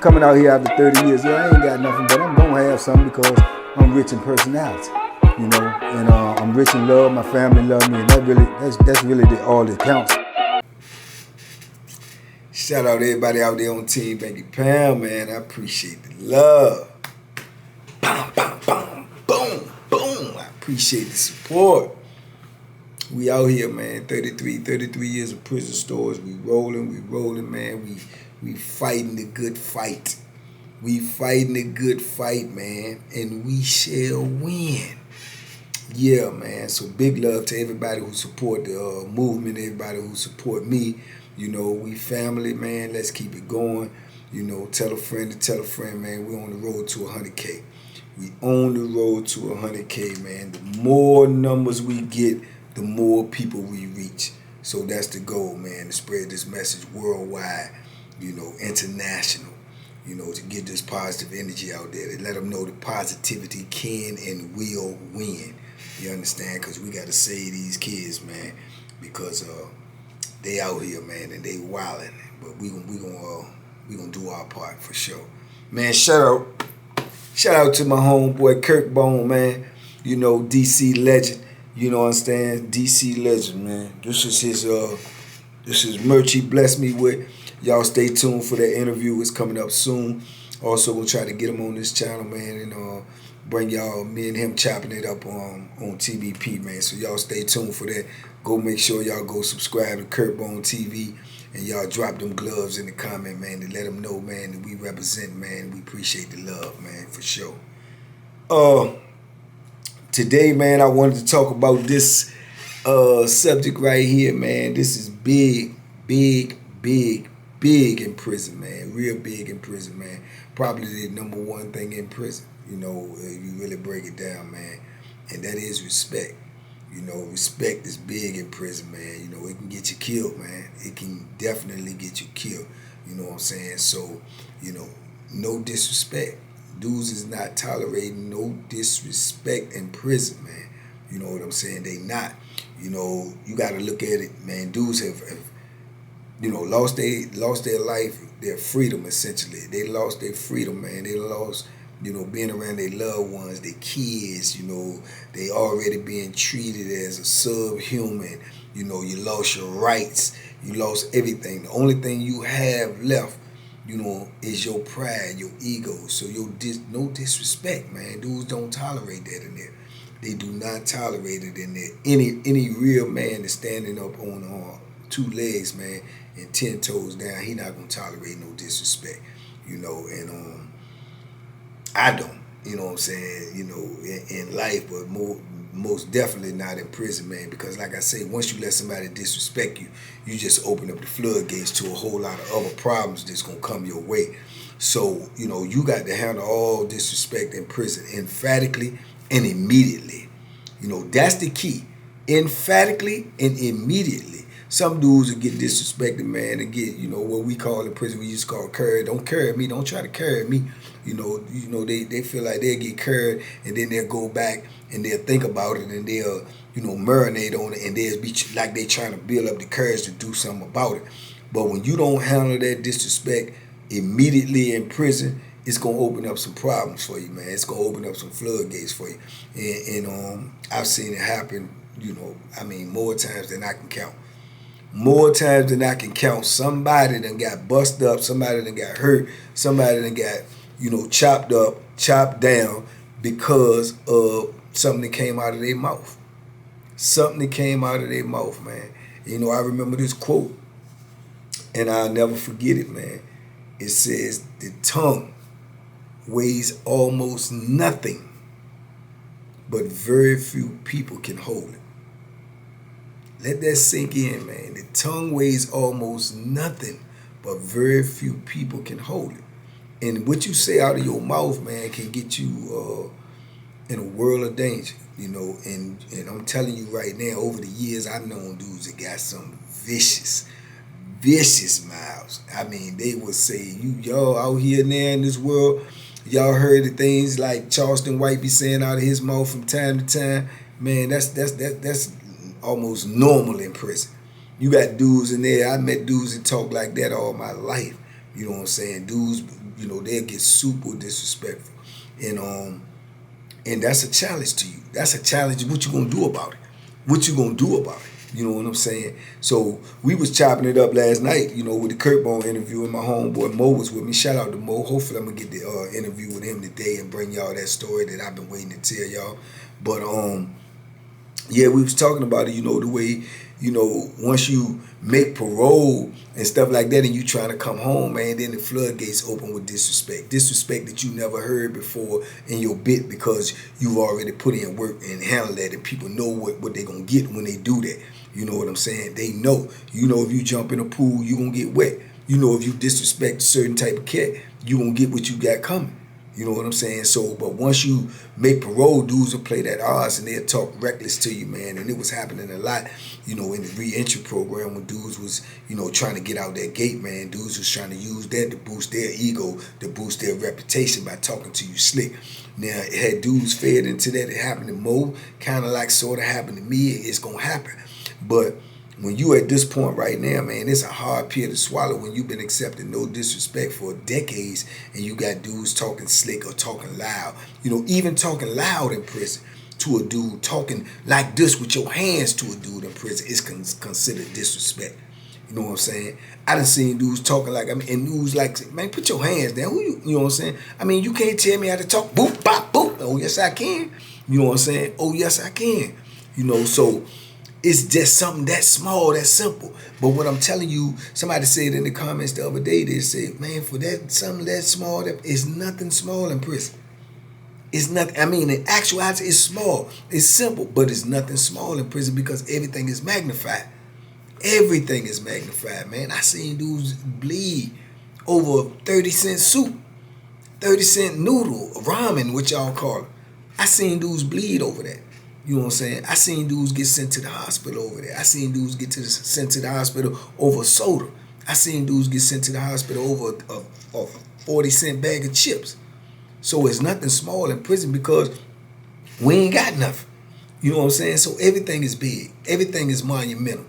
coming out here after 30 years. Yeah, I ain't got nothing, but I'm gonna have something because I'm rich in personality, you know, and I'm rich in love. My family love me, and that's really all that counts. Shout out to everybody out there on Team Banky Pound, man. I appreciate the love. Bam, bam, bam, boom, boom. I appreciate the support. We out here, man. 33 years of prison stores. We rolling, man. We fighting the good fight. We fighting the good fight, man. And we shall win. Yeah, man. So big love to everybody who support the movement, everybody who support me. You know, we family, man. Let's keep it going. You know, tell a friend to tell a friend, man. We're on the road to 100K. We on the road to 100K, man. The more numbers we get, the more people we reach. So that's the goal, man, to spread this message worldwide, you know, international, you know, to get this positive energy out there, to let them know that positivity can and will win. You understand? Because we got to save these kids, man, because they out here, man, and they wilding. But we gonna do our part for sure. Man, shout out to my homeboy Kirk Bone, man. You know, DC legend. You know what I'm saying? DC legend, man. This is merch he blessed me with. Y'all stay tuned for that interview. It's coming up soon. Also, we'll try to get him on this channel, man, and bring y'all, me and him chopping it up on TBP, man. So y'all stay tuned for that. Go make sure y'all go subscribe to Kurt Bone TV, and y'all drop them gloves in the comment, man, to let them know, man, that we represent, man. We appreciate the love, man, for sure. Today, man, I wanted to talk about this subject right here, man. This is big in prison, man. Real big in prison, man. Probably the number one thing in prison, you know, if you really break it down, man. And that is respect. You know, respect is big in prison, man. You know, it can get you killed, man. It can definitely get you killed. You know what I'm saying? So, you know, no disrespect. Dudes is not tolerating no disrespect in prison, man. You know what I'm saying? They not. You know, you got to look at it, man. Dudes have you know, lost their life, their freedom, essentially. They lost their freedom, man. They lost, you know, being around their loved ones, their kids, you know. They already being treated as a subhuman. You know, you lost your rights. You lost everything. The only thing you have left, you know, is your pride, your ego. So no disrespect, man. Dudes don't tolerate that in there. They do not tolerate it in there. Any real man is standing up on 2 legs, man, and 10 toes down. He not gonna tolerate no disrespect, you know. And I don't, you know what I'm saying. You know, in life, but most definitely not in prison, man. Because like I say, once you let somebody disrespect you, you just open up the floodgates to a whole lot of other problems that's gonna come your way. So, you know, you got to handle all disrespect in prison emphatically and immediately. You know, that's the key. Emphatically and immediately. Some dudes will get disrespected, man, and get, you know, what we call in prison, we used to call curry. Don't curry me. Don't try to curry me. You know, they feel like they'll get curried, and then they'll go back and they'll think about it, and they'll, you know, marinate on it, and they'll be like they trying to build up the courage to do something about it. But when you don't handle that disrespect immediately in prison, it's gonna open up some problems for you, man. It's gonna open up some floodgates for you, and I've seen it happen. You know, I mean, more times than I can count. More times than I can count. Somebody done got busted up. Somebody done got hurt. Somebody done got, you know, chopped up, chopped down because of something that came out of their mouth. Something that came out of their mouth, man. You know, I remember this quote, and I'll never forget it, man. It says, the tongue weighs almost nothing, but very few people can hold it. Let that sink in, man. The tongue weighs almost nothing, but very few people can hold it. And what you say out of your mouth, man, can get you in a world of danger, you know. And I'm telling you right now, over the years, I've known dudes that got some vicious mouths. I mean, they would say, y'all out here now in this world, y'all heard the things like Charleston White be saying out of his mouth from time to time. Man, that's almost normal in prison. You got dudes in there. I met dudes that talk like that all my life. You know what I'm saying? Dudes, You know, they'll get super disrespectful. And that's a challenge to you. That's a challenge. What you gonna do about it? What you gonna do about it? You know what I'm saying? So we was chopping it up last night, you know, with the Kurt Bone interview, and my homeboy Mo was with me. Shout out to Mo. Hopefully I'm gonna get the interview with him today and bring y'all that story that I've been waiting to tell y'all. But yeah, we was talking about it, you know, the way, you know, once you make parole and stuff like that and you trying to come home, man, then the floodgates open with disrespect. Disrespect that you never heard before in your bit because you've already put in work and handled that, and people know what they're going to get when they do that. You know what I'm saying? They know. You know, if you jump in a pool, you're going to get wet. You know, if you disrespect a certain type of cat, you're going to get what you got coming. You know what I'm saying? So, but once you make parole, dudes will play that odds and they'll talk reckless to you, man. And it was happening a lot, you know, in the re-entry program when dudes was, you know, trying to get out that gate, man. Dudes was trying to use that to boost their ego, to boost their reputation by talking to you slick. Now, it had dudes fed into that. It happened to Mo, kind of like sort of happened to me. It's going to happen. But when you at this point right now, man, it's a hard pill to swallow when you've been accepting no disrespect for decades and you got dudes talking slick or talking loud. You know, even talking loud in prison to a dude, talking like this with your hands to a dude in prison is considered disrespect. You know what I'm saying? I done seen dudes talking like, I mean, and dudes like, man, put your hands down. Who you know what I'm saying? I mean, you can't tell me how to talk. Boop, bop, boop. Oh, yes, I can. You know what I'm saying? Oh, yes, I can. You know, so it's just something that small, that simple. But what I'm telling you, somebody said in the comments the other day, they said, man, for that something that small, that is nothing small in prison. It's nothing. I mean, in actuality, it's small. It's simple, but it's nothing small in prison because everything is magnified. Everything is magnified, man. I seen dudes bleed over 30-cent soup, 30-cent noodle, ramen, what y'all call it. I seen dudes bleed over that. You know what I'm saying? I seen dudes get sent to the hospital over there. I seen dudes get sent to the hospital over soda. I seen dudes get sent to the hospital over a 40-cent bag of chips. So it's nothing small in prison because we ain't got nothing. You know what I'm saying? So everything is big. Everything is monumental.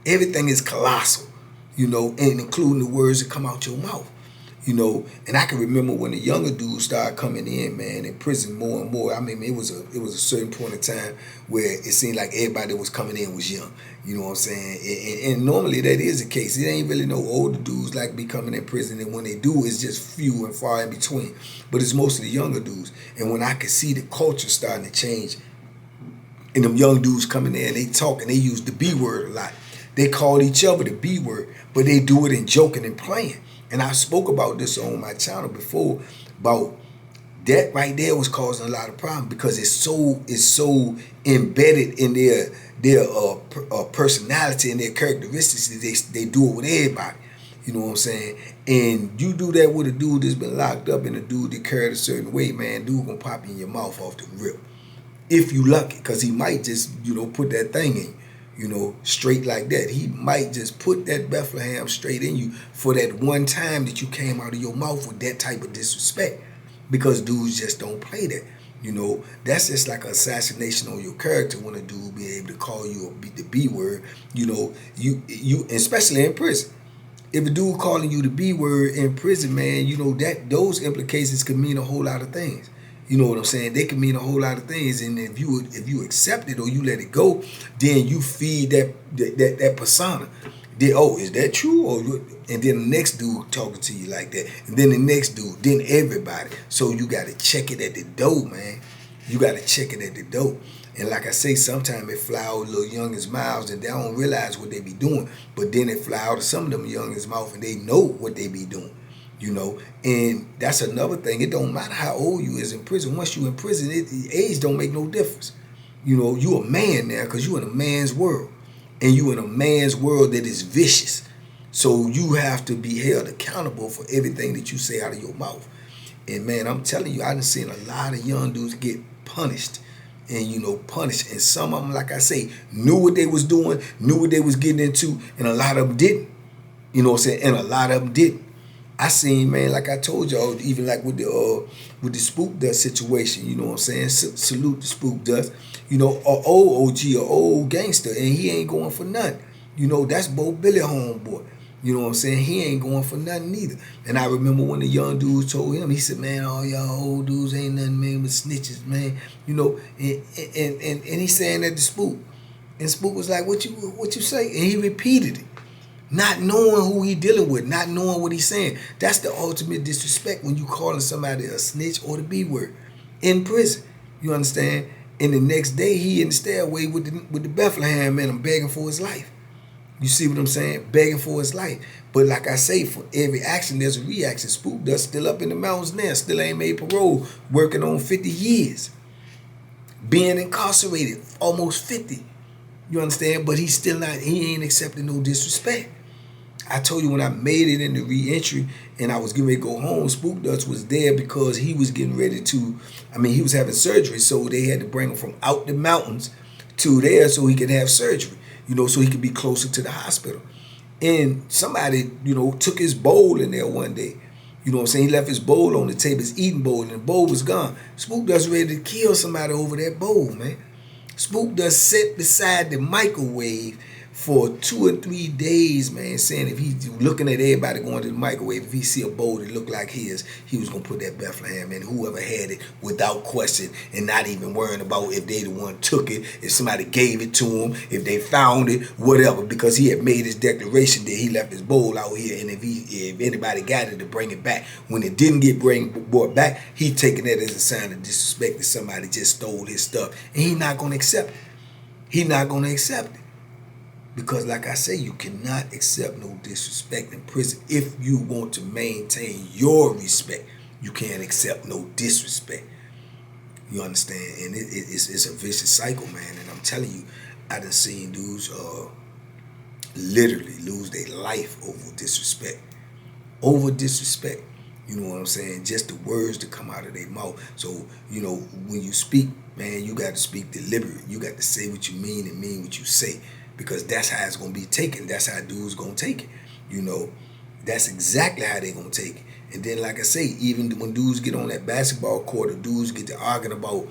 Everything is colossal, you know, and including the words that come out your mouth. You know, and I can remember when the younger dudes started coming in, man, in prison more and more. I mean, it was a certain point in time where it seemed like everybody that was coming in was young. You know what I'm saying? And normally that is the case. It ain't really no older dudes like be coming in prison, and when they do, it's just few and far in between. But it's mostly the younger dudes. And when I could see the culture starting to change, and them young dudes coming in, they talk and they use the B word a lot. They call each other the B word, but they do it in joking and playing. And I spoke about this on my channel before, about that right there was causing a lot of problems because it's so embedded in their personality and their characteristics that they do it with everybody. You know what I'm saying? And you do that with a dude that's been locked up and a dude that carried a certain way, man, dude gonna pop you in your mouth off the rip. If you lucky, because he might just, you know, put that thing in you. You know, straight like that. He might just put that Bethlehem straight in you for that one time that you came out of your mouth with that type of disrespect. Because dudes just don't play that. You know, that's just like an assassination on your character when a dude be able to call you the B word. You know, you especially in prison. If a dude calling you the B word in prison, man, you know, that those implications could mean a whole lot of things. You know what I'm saying? They can mean a whole lot of things, and if you accept it or you let it go, then you feed that persona. Then, oh, is that true? And then the next dude talking to you like that, and then the next dude, then everybody. So you got to check it at the door, man. You got to check it at the door. And like I say, sometimes it fly out little youngins' mouths and they don't realize what they be doing, but then it fly out of some of them youngins' mouth and they know what they be doing. You know, and that's another thing. It don't matter how old you is in prison. Once you in prison, age don't make no difference. You know, you a man now because you in a man's world. And you in a man's world that is vicious. So you have to be held accountable for everything that you say out of your mouth. And man, I'm telling you, I done seen a lot of young dudes get punished. And, you know, punished. And some of them, like I say, knew what they was doing, knew what they was getting into, and a lot of them didn't. You know what I'm saying? And a lot of them didn't. I seen, man, like I told y'all, even like with the Spook Dust situation, you know what I'm saying? Salute the Spook Dust. You know, a old OG, a old gangster, and he ain't going for nothing. You know, that's Bo Billy homeboy. You know what I'm saying? He ain't going for nothing either. And I remember when the young dudes told him, he said, man, all y'all old dudes ain't nothing, man, but snitches, man. You know, and he's saying that to Spook. And Spook was like, what you say? And he repeated it. Not knowing who he dealing with, not knowing what he's saying. That's the ultimate disrespect when you calling somebody a snitch or the B word in prison. You understand? And the next day he in the stairway with the Bethlehem man, I'm begging for his life. You see what I'm saying? Begging for his life. But like I say, for every action, there's a reaction. Spook Dust still up in the mountains now, still ain't made parole, working on 50 years. Being incarcerated, almost 50. You understand? But he's still not, he ain't accepting no disrespect. I told you when I made it in the re-entry and I was getting ready to go home, Spook Dust was there because he was getting ready to, he was having surgery, so they had to bring him from out the mountains to there so he could have surgery, so he could be closer to the hospital. And somebody, took his bowl in there one day. You know what I'm saying? He left his bowl on the table, his eating bowl, and the bowl was gone. Spook Dust ready to kill somebody over that bowl, man. Spook Dust sat beside the microwave for 2 or 3 days, man, saying if he's looking at everybody going to the microwave, if he see a bowl that looked like his, he was going to put that Bethlehem in, whoever had it, without question, and not even worrying about if they the one took it, if somebody gave it to him, if they found it, whatever, because he had made his declaration that he left his bowl out here, and if anybody got it, to bring it back. When it didn't get brought back, he taking that as a sign of disrespect that somebody just stole his stuff, and he not going to accept it. He not going to accept it. Because like I say, you cannot accept no disrespect in prison. If you want to maintain your respect, you can't accept no disrespect. You understand? And it's a vicious cycle, man. And I'm telling you, I done seen dudes literally lose their life over disrespect. Over disrespect. You know what I'm saying? Just the words that come out of their mouth. So, when you speak, man, you got to speak deliberate. You got to say what you mean and mean what you say. Because that's how it's going to be taken. That's how dudes going to take it. That's exactly how they going to take it. And then, like I say, even when dudes get on that basketball court or dudes get to arguing about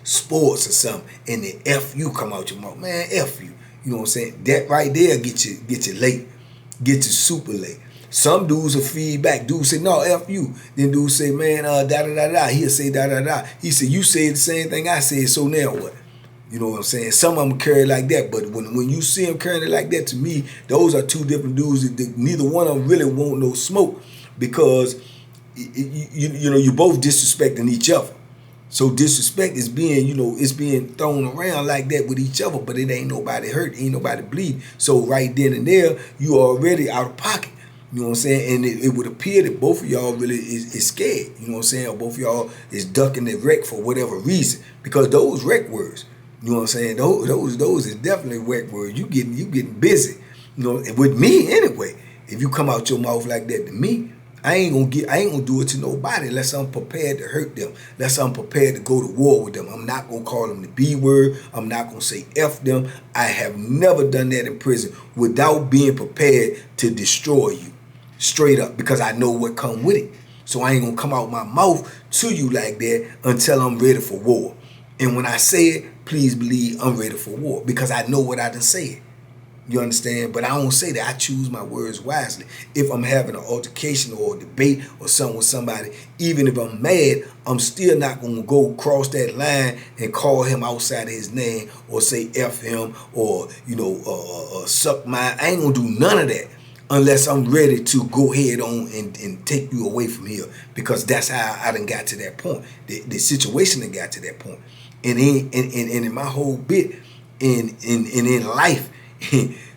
sports or something, and the F you come out your mouth, man, F you. You know what I'm saying? That right there get you late. Get you super late. Some dudes will feed back. Dudes say, no, F you. Then dudes say, man, da-da-da-da. He'll say da-da-da. He said, you said the same thing I said, so now what? You know what I'm saying? Some of them carry like that, but when you see them carrying it like that, to me, those are two different dudes that neither one of them really want no smoke, because you both disrespecting each other. So disrespect is being, it's being thrown around like that with each other, but it ain't nobody hurt, ain't nobody bleed. So right then and there, you are already out of pocket. You know what I'm saying? And it would appear that both of y'all really is scared. You know what I'm saying? Or both of y'all is ducking the wreck for whatever reason, because those wreck words. You know what I'm saying? Those is definitely wreck words. You getting busy. With me anyway. If you come out your mouth like that to me, I ain't gonna do it to nobody unless I'm prepared to hurt them. Unless I'm prepared to go to war with them. I'm not gonna call them the B word. I'm not gonna say F them. I have never done that in prison without being prepared to destroy you. Straight up, because I know what come with it. So I ain't gonna come out my mouth to you like that until I'm ready for war. And when I say it, please believe I'm ready for war, because I know what I done said. You understand? But I don't say that. I choose my words wisely. If I'm having an altercation or a debate or something with somebody, even if I'm mad, I'm still not going to go across that line and call him outside of his name or say F him or, suck my. I ain't going to do none of that unless I'm ready to go head on and take you away from here, because that's how I done got to that point. The situation done got to that point. And in my whole bit in life,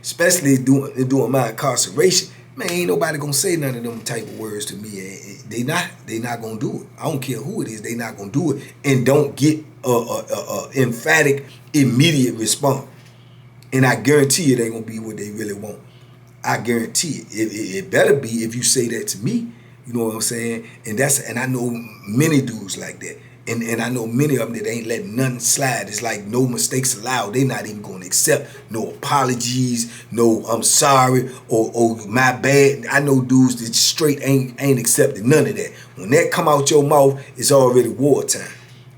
especially doing my incarceration, man, ain't nobody gonna say none of them type of words to me. They not gonna do it. I don't care who it is. They not gonna do it, and don't get a emphatic immediate response. And I guarantee you, they gonna be what they really want. I guarantee it. It better be if you say that to me. You know what I'm saying? And I know many dudes like that. And I know many of them that ain't letting nothing slide. It's like no mistakes allowed. They not even going to accept no apologies, no I'm sorry, or my bad. I know dudes that straight ain't accepting none of that. When that come out your mouth, it's already wartime.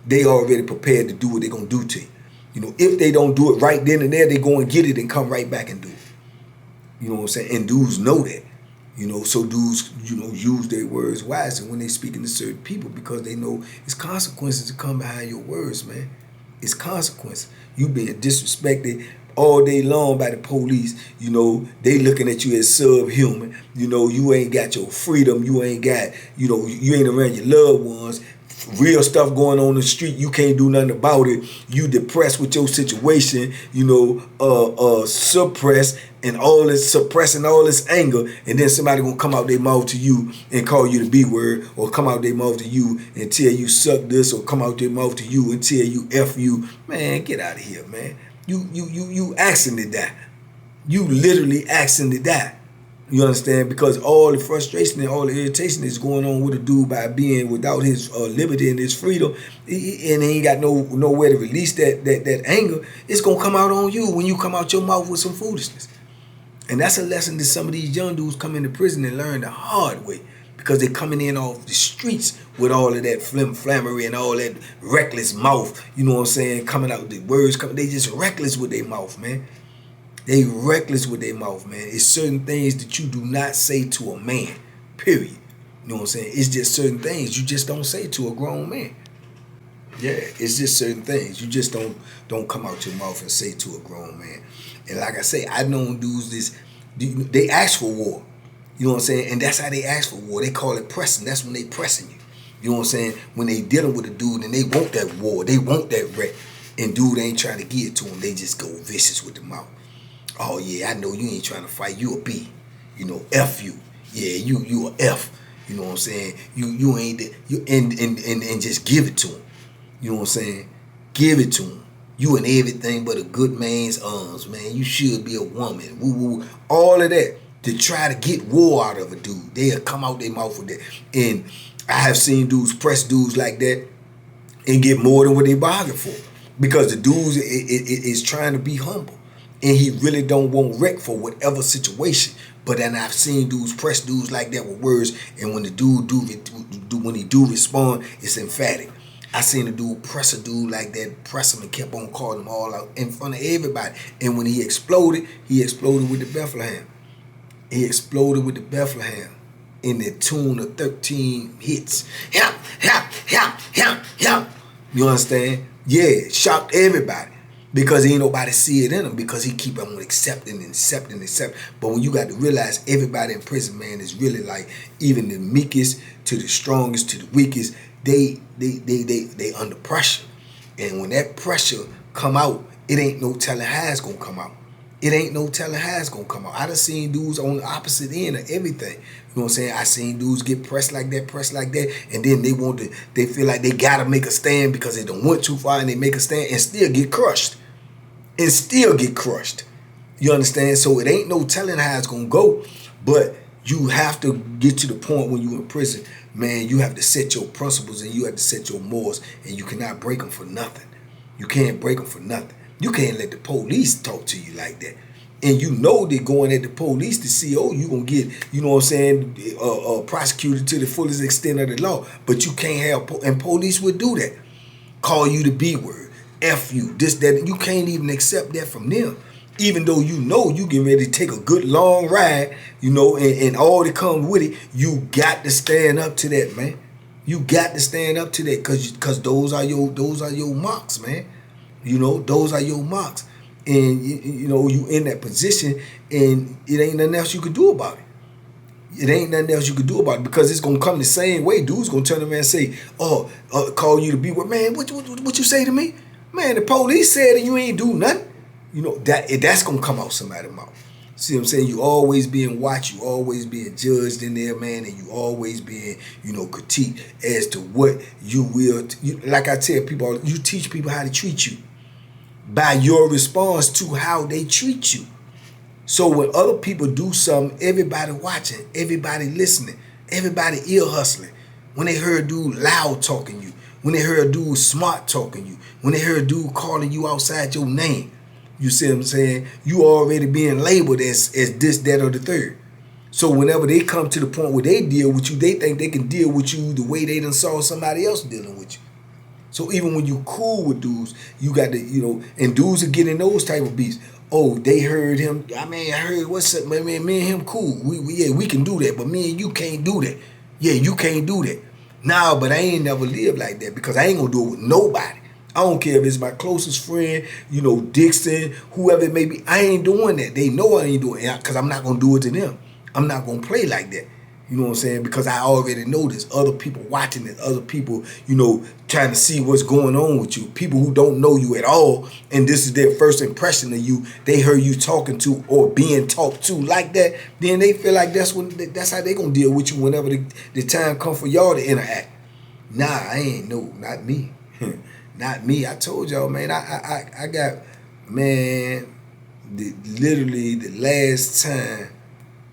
They already prepared to do what they going to do to you. If they don't do it right then and there, they go and get it and come right back and do it. You know what I'm saying? And dudes know that. So dudes, use their words wisely when they speaking to certain people because they know it's consequences to come behind your words, man. It's consequences. You being disrespected all day long by the police. They looking at you as subhuman. You ain't got your freedom. You ain't got, you ain't around your loved ones. Real stuff going on in the street, you can't do nothing about it. You depressed with your situation, suppressed and all this suppressing all this anger, and then somebody gonna come out their mouth to you and call you the B word, or come out their mouth to you and tell you suck this, or come out their mouth to you and tell you F you. Man, get out of here, man. You asking to die. You literally asking to die. You understand? Because all the frustration and all the irritation is going on with a dude by being without his liberty and his freedom, and he ain't got nowhere to release that anger. It's gonna come out on you when you come out your mouth with some foolishness. And that's a lesson that some of these young dudes come into prison and learn the hard way, because they're coming in off the streets with all of that flammery and all that reckless mouth. You know what I'm saying? Coming out, the words coming. They just reckless with their mouth, man. They reckless with their mouth, man. It's certain things that you do not say to a man, period. You know what I'm saying? It's just certain things you just don't say to a grown man. Yeah, it's just certain things. You just don't come out your mouth and say to a grown man. And like I say, I known dudes they ask for war. You know what I'm saying? And that's how they ask for war. They call it pressing. That's when they pressing you. You know what I'm saying? When they dealing with a dude and they want that war, they want that wreck, and dude ain't trying to give it to them. They just go vicious with the mouth. Oh yeah, I know you ain't trying to fight. You a B. F you. Yeah, you a F. You know what I'm saying? You ain't you and just give it to him. You know what I'm saying? Give it to him. You in everything but a good man's arms, man. You should be a woman. Woo woo. All of that to try to get war out of a dude. They'll come out their mouth with that. And I have seen dudes press dudes like that and get more than what they bargained for, because the dudes is trying to be humble. And he really don't want wreck for whatever situation. But then I've seen dudes press dudes like that with words, and when the dude when he do respond, it's emphatic. I seen a dude press a dude like that, press him and kept on calling him all out in front of everybody. And when he exploded with the Bethlehem. He exploded with the Bethlehem in the tune of 13 hits. You understand? Yeah, shocked everybody. Because ain't nobody see it in him, because he keep on accepting. But when you got to realize everybody in prison, man, is really like, even the meekest to the strongest to the weakest, they under pressure. And when that pressure come out, it ain't no telling how it's gonna come out. It ain't no telling how it's gonna come out. I done seen dudes on the opposite end of everything. You know what I'm saying? I seen dudes get pressed like that, and then they feel like they gotta make a stand because they done went too far, and they make a stand and still get crushed. You understand? So it ain't no telling how it's gonna go, but you have to get to the point when you in prison, man, you have to set your principles and you have to set your morals, and you cannot break them for nothing. You can't break them for nothing. You can't let the police talk to you like that. And you know they're going at the police to see, oh, you gonna get, you know what I'm saying, prosecuted to the fullest extent of the law. But you can't have, and police would do that. Call you the B word, F you, this, that. You can't even accept that from them. Even though you know you getting ready to take a good long ride, and all that comes with it, you got to stand up to that, man. You got to stand up to that, because those are your marks, man. Those are your marks. And, you in that position, and it ain't nothing else you could do about it. It ain't nothing else you could do about it, because it's going to come the same way. Dude's going to turn around and say, call you to be with, man, what you say to me? Man, the police said that you ain't do nothing. That's going to come out somebody's mouth. See what I'm saying? You always being watched, you always being judged in there, man, and you always being, critiqued as to what you will. Like I tell people, you teach people how to treat you by your response to how they treat you. So when other people do something, everybody watching, everybody listening, everybody ear hustling. When they heard a dude loud talking you, when they heard a dude smart talking you, when they heard a dude calling you outside your name, you see what I'm saying? You already being labeled as this, that, or the third. So whenever they come to the point where they deal with you, they think they can deal with you the way they done saw somebody else dealing with you. So even when you cool with dudes, you got to, and dudes are getting those type of beats. Oh, they heard him. I mean, I heard what's up, man. Me and him cool. We can do that, but me and you can't do that. Yeah, you can't do that. Nah, but I ain't never lived like that because I ain't gonna do it with nobody. I don't care if it's my closest friend, you know, Dixon, whoever it may be. I ain't doing that. They know I ain't doing it because I'm not gonna do it to them. I'm not gonna play like that. You know what I'm saying? Because I already know there's other people watching it, other people, you know, trying to see what's going on with you. People who don't know you at all, and this is their first impression of you. They heard you talking to or being talked to like that, then they feel like that's how they gonna deal with you whenever the time come for y'all to interact. Nah, I ain't no, not me. Not me. I told y'all, man, I got, man, literally the last time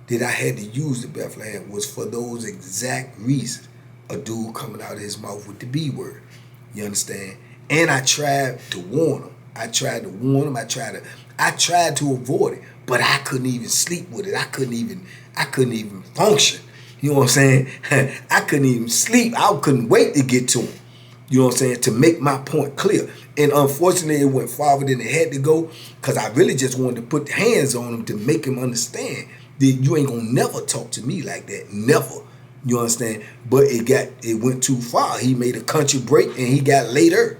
that I had to use the Bethlehem was for those exact reasons. A dude coming out of his mouth with the B word. You understand? And I tried to warn him. I tried to warn him. I tried to avoid it. But I couldn't even sleep with it. I couldn't even function. You know what I'm saying? I couldn't even sleep. I couldn't wait to get to him. You know what I'm saying? To make my point clear. And unfortunately, it went farther than it had to go because I really just wanted to put hands on him to make him understand that you ain't gonna never talk to me like that. Never. You understand? But it went too far. He made a country break and he got later.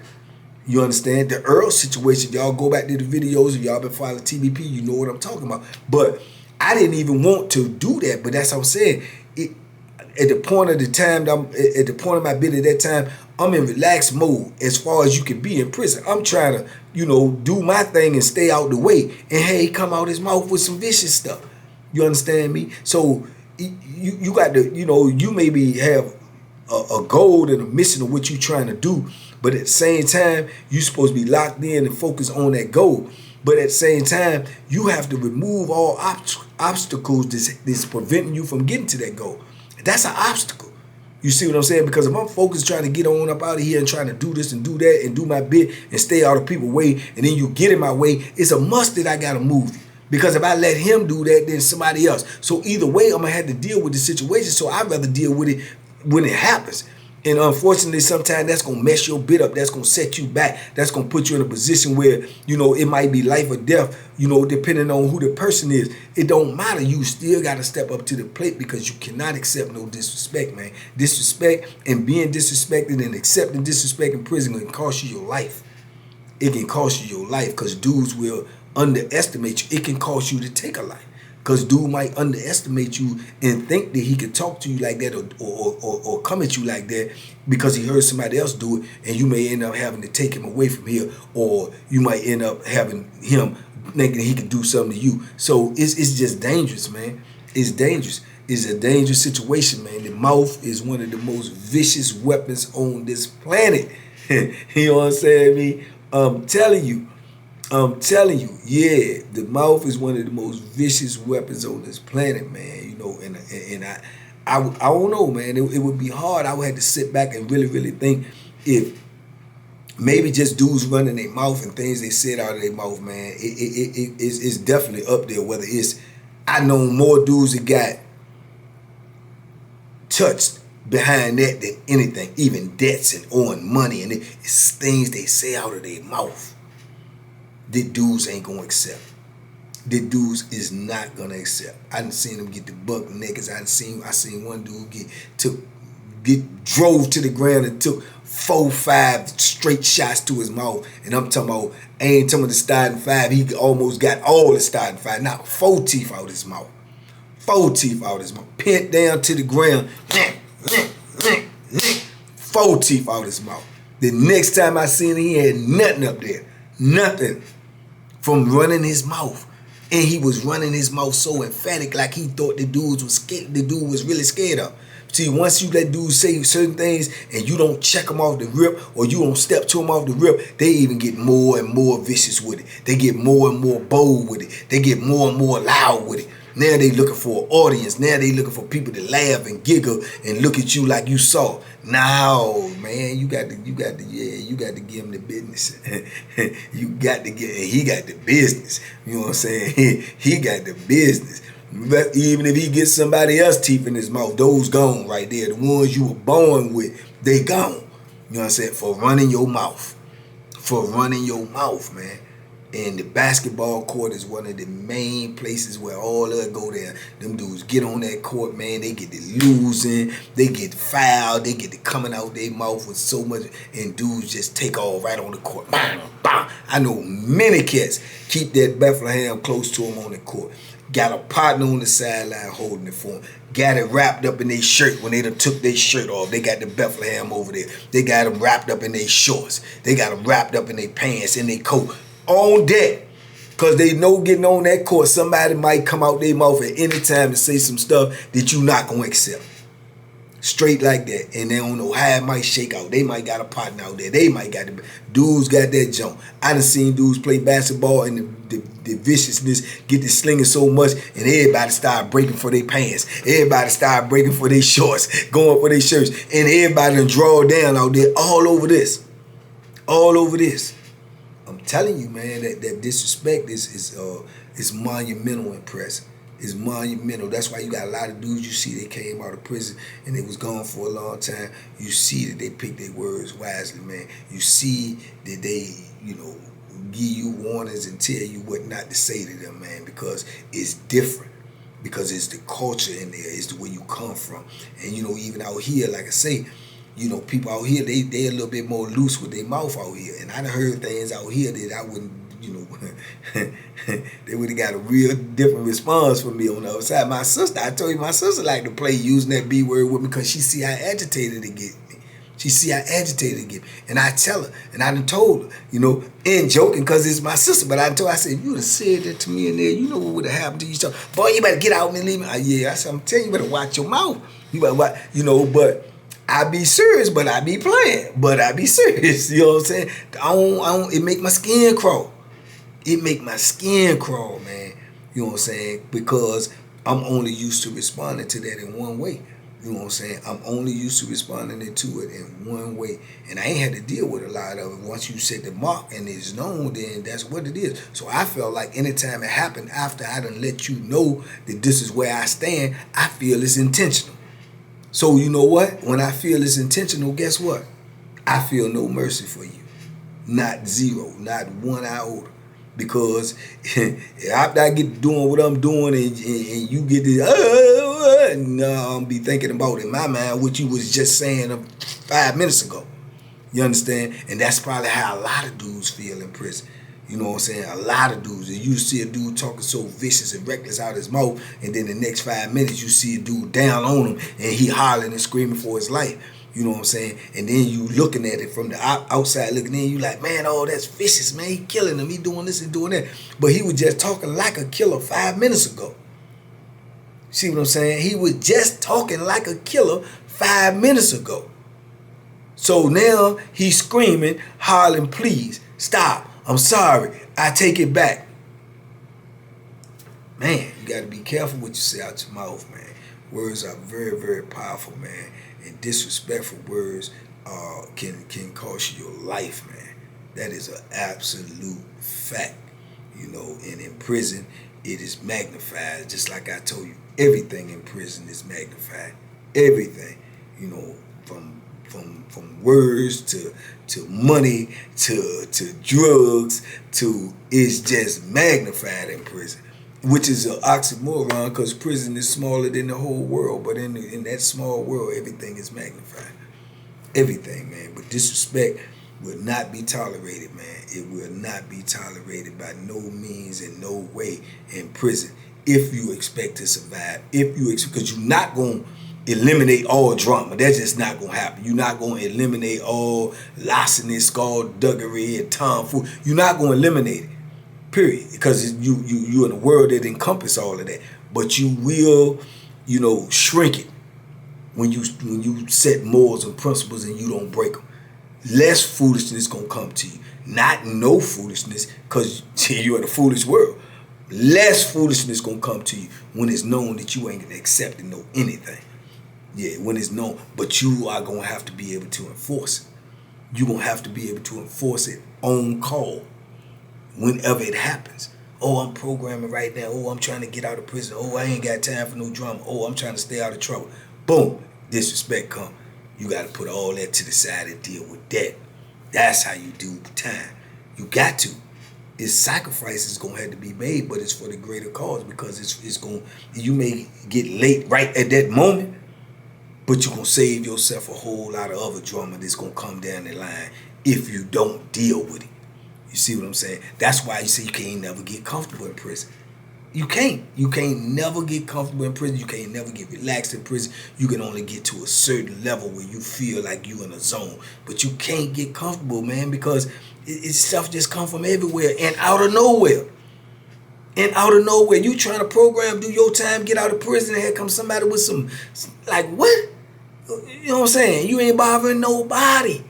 You understand? The Earl situation, y'all go back to the videos. If y'all been following TBP, you know what I'm talking about. But I didn't even want to do that. But that's what I'm saying. At the point of the time, at the point of my bid at that time, I'm in relaxed mode as far as you can be in prison. I'm trying to, you know, do my thing and stay out the way. And hey, come out his mouth with some vicious stuff. You understand me? So you got to, you know, you maybe have a goal and a mission of what you're trying to do, but at the same time, you're supposed to be locked in and focus on that goal. But at the same time, you have to remove all obstacles that's preventing you from getting to that goal. That's an obstacle. You see what I'm saying? Because if I'm focused trying to get on up out of here and trying to do this and do that and do my bit and stay out of people's way, and then you get in my way, it's a must that I got to move you. Because if I let him do that, then somebody else. So either way, I'm going to have to deal with the situation. So I'd rather deal with it when it happens. And unfortunately, sometimes that's going to mess your bit up. That's going to set you back. That's going to put you in a position where, you know, it might be life or death, you know, depending on who the person is. It don't matter. You still got to step up to the plate because you cannot accept no disrespect, man. Disrespect and being disrespected and accepting disrespect in prison can cost you your life. It can cost you your life because dudes will underestimate you. It can cost you to take a life. Because dude might underestimate you and think that he can talk to you like that or come at you like that because he heard somebody else do it, and you may end up having to take him away from here, or you might end up having him thinking he can do something to you. So it's just dangerous, man. It's dangerous. It's a dangerous situation, man. The mouth is one of the most vicious weapons on this planet. You know what I'm saying, me? I'm telling you, yeah, the mouth is one of the most vicious weapons on this planet, man. You know, and I don't know, man. It would be hard. I would have to sit back and really think if maybe just dudes running their mouth and things they said out of their mouth, man. It's definitely up there. Whether it's, I know more dudes that got touched behind that than anything, even debts and owing money, and it's things they say out of their mouth. The dudes ain't gonna accept. The dudes is not gonna accept. I done seen them get the buck niggas. I seen one dude get drove to the ground and took 4-5 straight shots to his mouth. And I'm talking about, I ain't talking about the starting 5. He almost got all the starting 5. Now 4 teeth out his mouth. 4 teeth out his mouth. Pent down to the ground. 4 teeth out his mouth. The next time I seen him, he had nothing up there. Nothing. From running his mouth. And he was running his mouth so emphatic, like he thought the dude was really scared of. See, once you let dudes say certain things and you don't check them off the rip, or you don't step to them off the rip, they even get more and more vicious with it. They get more and more bold with it. They get more and more loud with it. Now they looking for an audience. Now they looking for people to laugh and giggle and look at you like you saw. No, man, you got to give him the business. You got to get, and he got the business. You know what I'm saying? He got the business. But even if he gets somebody else teeth in his mouth, those gone right there. The ones you were born with, they gone. You know what I'm saying? For running your mouth. For running your mouth, man. And the basketball court is one of the main places where all of us go there. Them dudes get on that court, man. They get to losing. They get fouled. They get to coming out their mouth with so much. And dudes just take off right on the court. Bang, bang. I know many cats keep that Bethlehem close to them on the court. Got a partner on the sideline holding it for them. Got it wrapped up in their shirt when they done took their shirt off. They got the Bethlehem over there. They got them wrapped up in their shorts. They got them wrapped up in their pants, in their coat. On deck. Because they know getting on that court, somebody might come out their mouth at any time and say some stuff that you not going to accept. Straight like that. And they don't know how it might shake out. They might got a partner out there. They might got the dudes got that jump. I done seen dudes play basketball and the viciousness get to slinging so much and everybody start breaking for their pants. Everybody start breaking for their shorts, going for their shirts. And everybody done draw down out there all over this. All over this. I'm telling you, man, that disrespect is monumental in prison. It's monumental. That's why you got a lot of dudes you see they came out of prison and they was gone for a long time. You see that they pick their words wisely, man. You see that they, give you warnings and tell you what not to say to them, man, because it's different. Because it's the culture in there. It's the way you come from. And, even out here, like I say, people out here, they a little bit more loose with their mouth out here. And I done heard things out here that I wouldn't, they would have got a real different response from me on the other side. My sister, I told you, my sister like to play using that B word with me because she see how agitated it get me. She see how agitated it get me. And I tell her, and I done told her, and joking because it's my sister, but I told her, I said, if you would have said that to me in there, you know what would have happened to you. So, boy, you better get out and leave me. Yeah, I said, I'm telling you, you better watch your mouth. You better watch, but I be serious, but I be playing. But I be serious, you know what I'm saying? I don't, it make my skin crawl. It make my skin crawl, man. You know what I'm saying? Because I'm only used to responding to that in one way. You know what I'm saying? I'm only used to responding to it in one way. And I ain't had to deal with a lot of it. Once you set the mark and it's known, then that's what it is. So I felt like anytime it happened after I done let you know that this is where I stand, I feel it's intentional. So you know what? When I feel it's intentional, guess what? I feel no mercy for you. Not zero. Not 1 iota. Because after I get doing what I'm doing and you get this, I'm be thinking about in my mind what you was just saying 5 minutes ago. You understand? And that's probably how a lot of dudes feel in prison. You know what I'm saying? A lot of dudes. And you see a dude talking so vicious and reckless out his mouth, and then the next 5 minutes you see a dude down on him and he hollering and screaming for his life. You know what I'm saying? And then you looking at it from the outside looking in, you like, man, oh, that's vicious, man. He killing him. He doing this and doing that. But he was just talking like a killer 5 minutes ago. See what I'm saying? He was just talking like a killer 5 minutes ago. So now he's screaming, hollering, please, stop. I'm sorry. I take it back. Man, you got to be careful what you say out your mouth, man. Words are very, very powerful, man. And disrespectful words can cost you your life, man. That is an absolute fact. And in prison, it is magnified. Just like I told you, everything in prison is magnified. Everything. From words to money to drugs it's just magnified in prison. Which is an oxymoron because prison is smaller than the whole world. But in that small world, everything is magnified. Everything, man. But disrespect will not be tolerated, man. It will not be tolerated by no means in no way in prison if you expect to survive. Because you're not going to eliminate all drama. That's just not going to happen. You're not going to eliminate all larceny, skullduggery, and tomfoolery. You're not going to eliminate it. Period. Because you're in a world that encompasses all of that. But you will, shrink it when you set morals and principles and you don't break them. Less foolishness gonna come to you. Not no foolishness, because you're in a foolish world. Less foolishness gonna come to you when it's known that you ain't gonna accept and know anything. Yeah, when it's known. But you are gonna have to be able to enforce it. You're gonna have to be able to enforce it on call. Whenever it happens. Oh, I'm programming right now. Oh, I'm trying to get out of prison. Oh, I ain't got time for no drama. Oh, I'm trying to stay out of trouble. Boom, disrespect come. You got to put all that to the side and deal with that. That's how you do time. You got to. it's sacrifices gonna have to be made, but it's for the greater cause, because it's gonna, you may get late right at that moment, but you're gonna save yourself a whole lot of other drama that's gonna come down the line if you don't deal with it. You see what I'm saying? That's why you say you can't never get comfortable in prison. You can't. You can't never get comfortable in prison. You can't never get relaxed in prison. You can only get to a certain level where you feel like you in a zone. But you can't get comfortable, man, because it's stuff just come from everywhere and out of nowhere. And out of nowhere, you trying to program, do your time, get out of prison, and here comes somebody with some, like, what? You know what I'm saying? You ain't bothering nobody.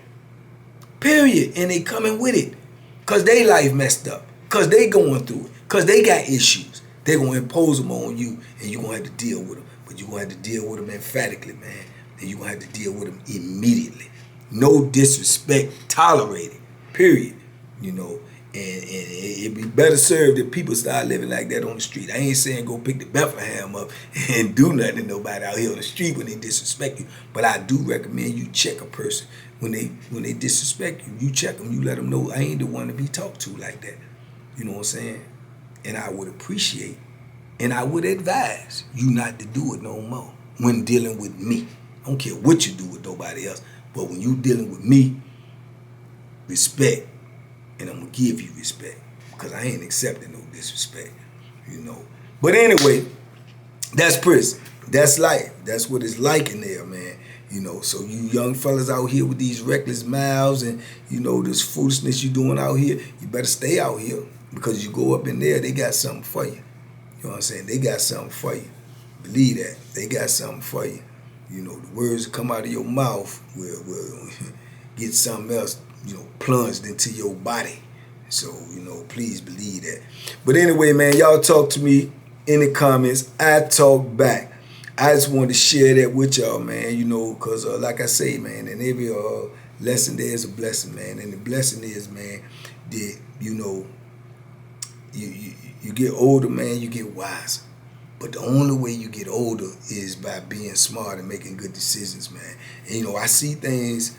Period. And they coming with it. Because they life messed up. Because they going through it. Because they got issues. They're going to impose them on you, and you're going to have to deal with them. But you're going to have to deal with them emphatically, man. And you're going to have to deal with them immediately. No disrespect tolerated. Period. You know, and it'd be better served if people start living like that on the street. I ain't saying go pick the Bethlehem up and do nothing to nobody out here on the street when they disrespect you. But I do recommend you check a person. When they disrespect you, you check them. You let them know I ain't the one to be talked to like that. You know what I'm saying? And I would appreciate and I would advise you not to do it no more when dealing with me. I don't care what you do with nobody else. But when you dealing with me, respect. And I'm going to give you respect, because I ain't accepting no disrespect, you know. But anyway, that's prison. That's life. That's what it's like in there, man. You know, so you young fellas out here with these reckless mouths and, you know, this foolishness you doing out here, you better stay out here, because you go up in there, they got something for you. You know what I'm saying? They got something for you. Believe that. They got something for you. You know, the words that come out of your mouth will get something else, you know, plunged into your body. So, you know, please believe that. But anyway, man, y'all talk to me in the comments. I talk back. I just wanted to share that with y'all, man, you know, because like I say, man, in every lesson there is a blessing, man. And the blessing is, man, that, you know, you get older, man, you get wiser. But the only way you get older is by being smart and making good decisions, man. And, you know, I see things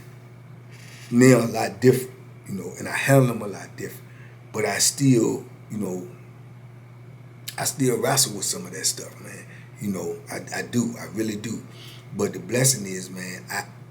now a lot different, you know, and I handle them a lot different. But I still, you know, I still wrestle with some of that stuff, man. You know, I do, I really do. But the blessing is, man,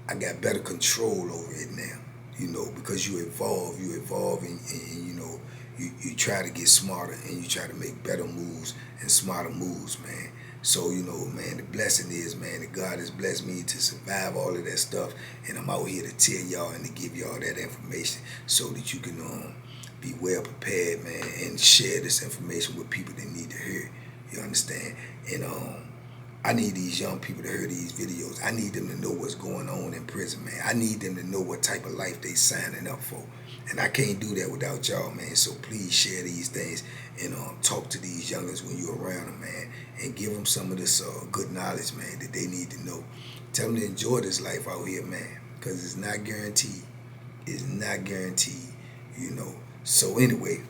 I got better control over it now, you know, because you evolve and you know, you try to get smarter and you try to make better moves and smarter moves, man. So, you know, man, the blessing is, man, that God has blessed me to survive all of that stuff, and I'm out here to tell y'all and to give y'all that information so that you can be well prepared, man, and share this information with people that need to hear. You understand? And I need these young people to hear these videos. I need them to know what's going on in prison, man. I need them to know what type of life they signing up for. And I can't do that without y'all, man. So please share these things and talk to these youngins when you're around them, man. And give them some of this good knowledge, man, that they need to know. Tell them to enjoy this life out here, man, because it's not guaranteed. It's not guaranteed, you know. So anyway,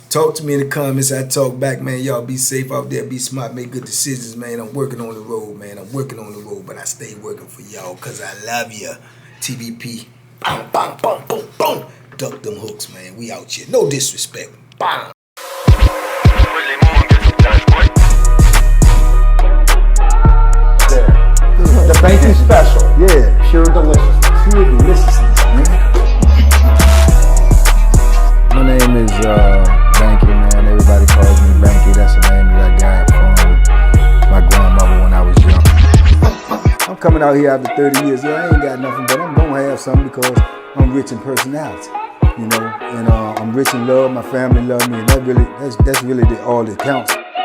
talk to me in the comments. I talk back, man. Y'all be safe out there. Be smart. Make good decisions, man. I'm working on the road, man. I'm working on the road, but I stay working for y'all because I love you. TVP. Bang, bang, boom, boom, boom. Duck them hooks, man. We out here. No disrespect. Bang. The banking special. Yeah. Pure deliciousness. Pure deliciousness, man. My name is Banky, man. Everybody calls me Banky. That's the name that I got from my grandmother when I was young. I'm coming out here after 30 years. Yeah, I ain't got nothing, but I'm gonna have something because I'm rich in personality, you know, and I'm rich in love. My family love me, and that's really all that counts.